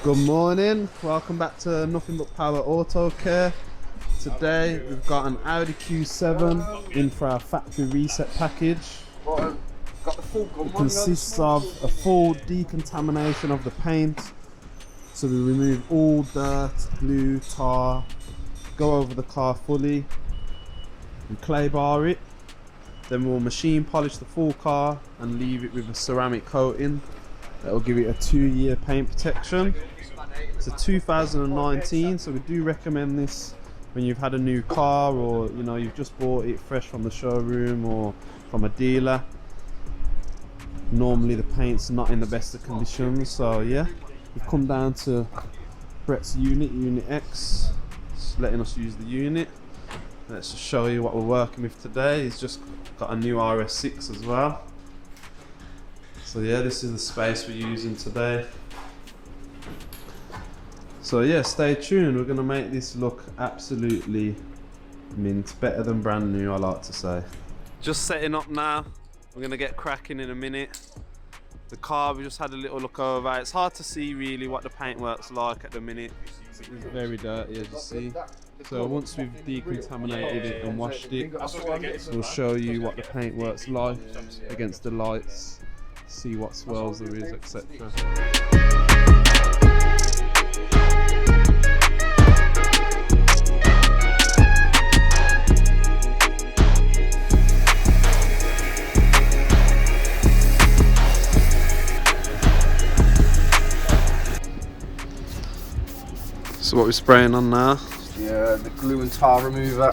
Good morning, welcome back to Nothing But Power Autocare. Today we've got an Audi Q7 in for our factory reset package. It consists of a full decontamination of the paint. So we remove all dirt, glue, tar, go over the car fully, and clay bar it. Then we'll machine polish the full car and leave it with a ceramic coating. That will give it a 2-year paint protection. It's a 2019, so we do recommend this when you've had a new car, or you've just bought it fresh from the showroom or from a dealer. Normally the paint's not in the best of conditions, so yeah, we've come down to Brett's unit X, just letting us use the unit. Let's just show you what we're working with today. He's just got a new RS6 as well. So yeah, this is the space we're using today. So yeah, stay tuned. We're gonna make this look absolutely mint, better than brand new, I like to say. Just setting up now. We're gonna get cracking in a minute. The car, we just had a little look over. It's hard to see really what the paintwork's like at the minute. It's very dirty, as you see. So once we've decontaminated it and washed it, we'll show you what the paintwork's like against the lights, see what swells there is, etc. So what we're spraying on now? Yeah, the glue and tar remover.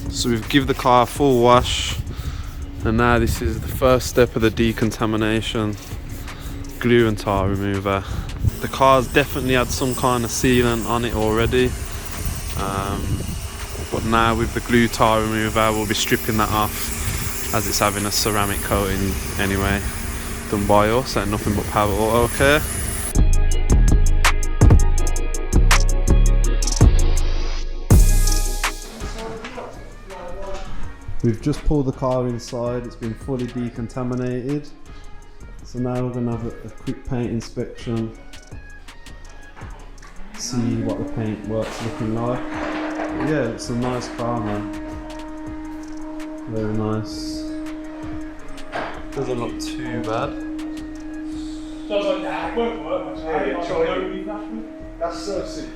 So we've given the car a full wash, and now this is the first step of the decontamination. Glue and tar remover. The car's definitely had some kind of sealant on it already, but now with the glue tar remover we'll be stripping that off, as it's having a ceramic coating anyway, done by us at Nothing But Power Autocare. We've just pulled the car inside, it's been fully decontaminated. So now we're going to have a quick paint inspection, see what the paint work's looking like. But yeah, it's a nice car, man. Very nice. Doesn't look too bad. That's so sick.